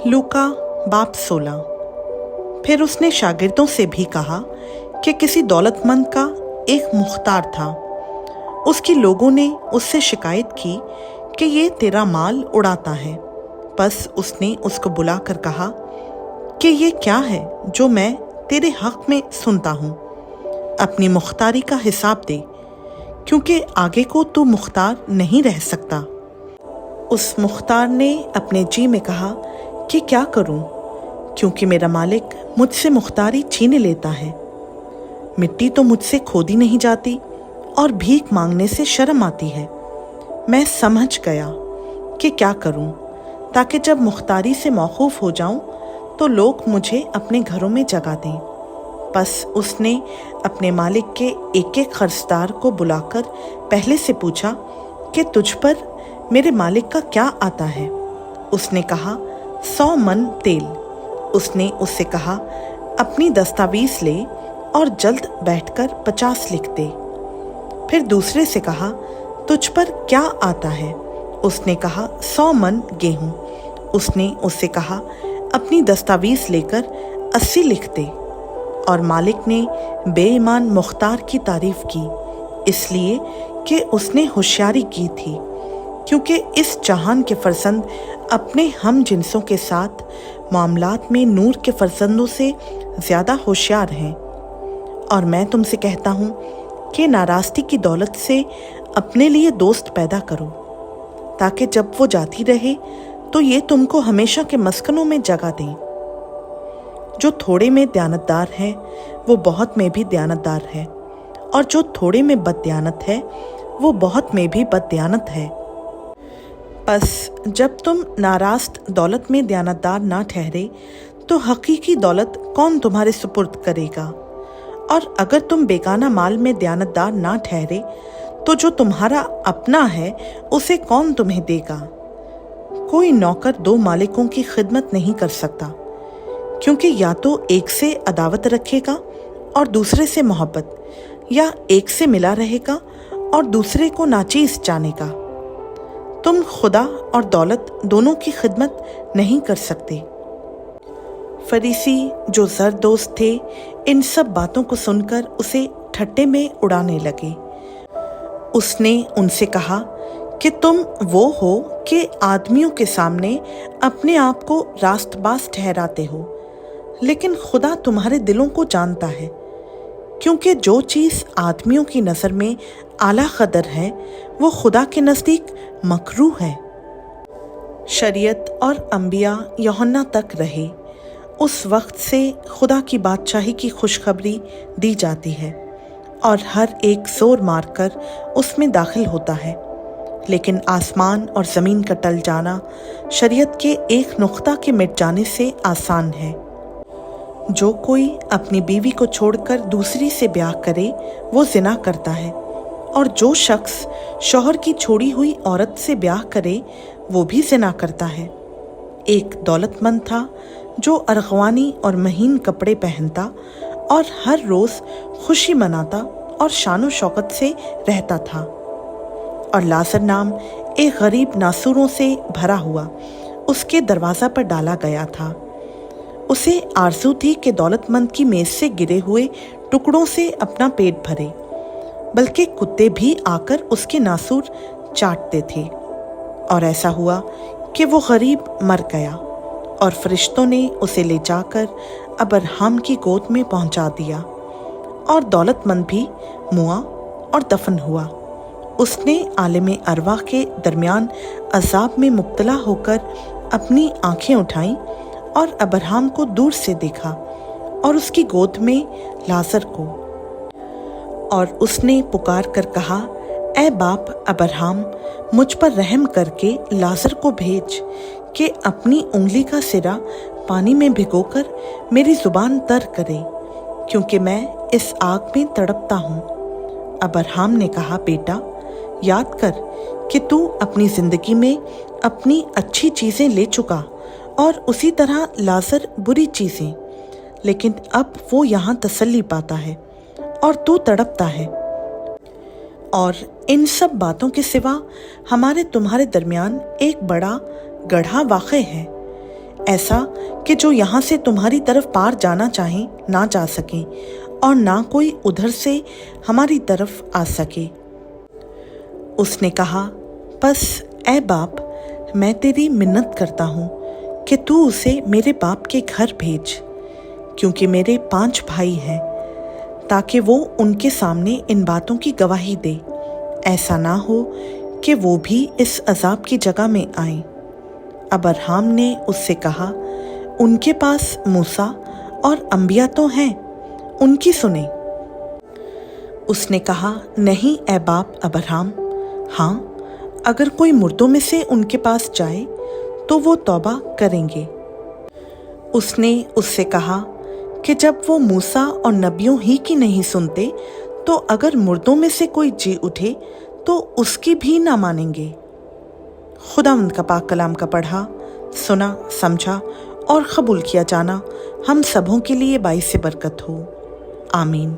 लूका बाप 16। फिर उसने शागिर्दों से भी कहा कि किसी दौलतमंद का एक मुख्तार था। उसकी लोगों ने उससे शिकायत की कि ये तेरा माल उड़ाता है। बस उसने उसको बुलाकर कहा कि ये क्या है जो मैं तेरे हक में सुनता हूँ। अपनी मुख्तारी का हिसाब दे, क्योंकि आगे को तू मुख्तार नहीं रह सकता। उस मुख्तार ने अपने जी में कहा कि क्या करूं, क्योंकि मेरा मालिक मुझसे मुख्तारी छीन लेता है। मिट्टी तो मुझसे खोदी नहीं जाती और भीख मांगने से शर्म आती है। मैं समझ गया कि क्या करूं, ताकि जब मुख्तारी से मौकूफ हो जाऊं तो लोग मुझे अपने घरों में जगह दें। बस उसने अपने मालिक के एक एक कर्जदार को बुलाकर पहले से पूछा कि तुझ पर मेरे मालिक का क्या आता है। उसने कहा 100 मन तेल। उसने उससे कहा अपनी दस्तावेज ले और जल्द बैठकर 50 लिख दे। फिर दूसरे से कहा तुझ पर क्या आता है। उसने कहा 100 मन गेहूं। उसने उससे कहा अपनी दस्तावेज लेकर 80 लिख दे। और मालिक ने बेईमान मुख्तार की तारीफ की, इसलिए कि उसने होशियारी की थी, क्योंकि इस जहान के फर्जंद अपने हम जिनसों के साथ मामलात में नूर के फर्जंदों से ज़्यादा होशियार हैं। और मैं तुमसे कहता हूँ कि नाराज़गी की दौलत से अपने लिए दोस्त पैदा करो, ताकि जब वो जाती रहे तो ये तुमको हमेशा के मस्कनों में जगह दें। जो थोड़े में दयानतदार है वो बहुत में भी दयानतदार है, और जो थोड़े में बददयानत है वो बहुत में भी बददयानत है। बस जब तुम नारास्त दौलत में दयानतदार ना ठहरे तो हकीकी दौलत कौन तुम्हारे सुपुर्द करेगा। और अगर तुम बेगाना माल में दयानतदार ना ठहरे तो जो तुम्हारा अपना है उसे कौन तुम्हें देगा। कोई नौकर 2 मालिकों की खिदमत नहीं कर सकता, क्योंकि या तो एक से अदावत रखेगा और दूसरे से मोहब्बत, या एक से मिला रहेगा और दूसरे को नाचीज जानेगा। तुम खुदा और दौलत दोनों की खिदमत नहीं कर सकते। फरीसी जो ज़र दोस्त थे इन सब बातों को सुनकर उसे ठट्टे में उड़ाने लगे। उसने उनसे कहा कि तुम वो हो कि आदमियों के सामने अपने आप को रास्तबाज ठहराते हो, लेकिन खुदा तुम्हारे दिलों को जानता है, क्योंकि जो चीज़ आदमियों की नज़र में आला कदर है वो खुदा के नज़दीक मकरूह है। शरीयत और अंबिया यूहन्ना तक रहे, उस वक्त से खुदा की बादशाही की खुशखबरी दी जाती है और हर एक जोर मारकर उसमें दाखिल होता है। लेकिन आसमान और ज़मीन का टल जाना शरीयत के एक नुक्ता के मिट जाने से आसान है। जो कोई अपनी बीवी को छोड़कर दूसरी से ब्याह करे वो ज़िना करता है, और जो शख्स शौहर की छोड़ी हुई औरत से ब्याह करे वो भी ज़िना करता है। एक दौलतमंद था जो अरगवानी और महीन कपड़े पहनता और हर रोज़ खुशी मनाता और शानो शौकत से रहता था। और लाजर नाम एक गरीब नासूरों से भरा हुआ उसके दरवाज़ा पर डाला गया था। उसे आरज़ू थी कि दौलतमंद की मेज़ से गिरे हुए टुकड़ों से अपना पेट भरे, बल्कि कुत्ते भी आकर उसके नासूर चाटते थे। और ऐसा हुआ कि वो गरीब मर गया, और फरिश्तों ने उसे ले जाकर अब्राहम की गोद में पहुंचा दिया। और दौलतमंद भी मुआ और दफन हुआ। उसने आलम अरवाह के दरमियान अजाब में मुब्तला होकर अपनी आंखें उठाईं और अब्राहम को दूर से देखा और उसकी गोद में लाजर को। और उसने पुकार कर कहा, ऐ बाप अब्राहम, मुझ पर रहम करके लाजर को भेज कि अपनी उंगली का सिरा पानी में भिगोकर मेरी जुबान तर करे, क्योंकि मैं इस आग में तड़पता हूँ। अब्राहम ने कहा, बेटा, याद कर कि तू अपनी ज़िंदगी में अपनी अच्छी चीज़ें ले चुका और उसी तरह लाजर बुरी चीज़ें, लेकिन अब वो यहाँ तसल्ली पाता है और तू तड़पता है। और इन सब बातों के सिवा हमारे तुम्हारे दरमियान एक बड़ा गड्ढा वाक़ई है। ایسا کہ جو یہاں سے تمہاری طرف پار جانا چاہیں نہ جا سکیں اور نہ کوئی ادھر سے ہماری طرف آ سکے۔ اس نے کہا، بس اے باپ، میں تیری منت کرتا ہوں کہ تو اسے میرے باپ کے گھر بھیج، کیونکہ میرے 5 بھائی ہیں، تاکہ وہ ان کے سامنے ان باتوں کی گواہی دے، ایسا نہ ہو کہ وہ بھی اس عذاب کی جگہ میں آئیں۔ ابراہیم نے اس سے کہا، ان کے پاس موسیٰ اور انبیاء تو ہیں، ان کی سنیں۔ اس نے کہا، نہیں اے باپ ابراہیم، ہاں، اگر کوئی مردوں میں سے ان کے پاس جائے تو وہ توبہ کریں گے۔ اس نے اس سے کہا کہ جب وہ موسیٰ اور نبیوں ہی کی نہیں سنتے تو اگر مردوں میں سے کوئی جی اٹھے تو اس کی بھی نہ مانیں گے۔ خداوند کا پاک کلام کا پڑھا، سنا، سمجھا اور قبول کیا جانا ہم سبوں کے لیے باعث برکت ہو۔ آمین۔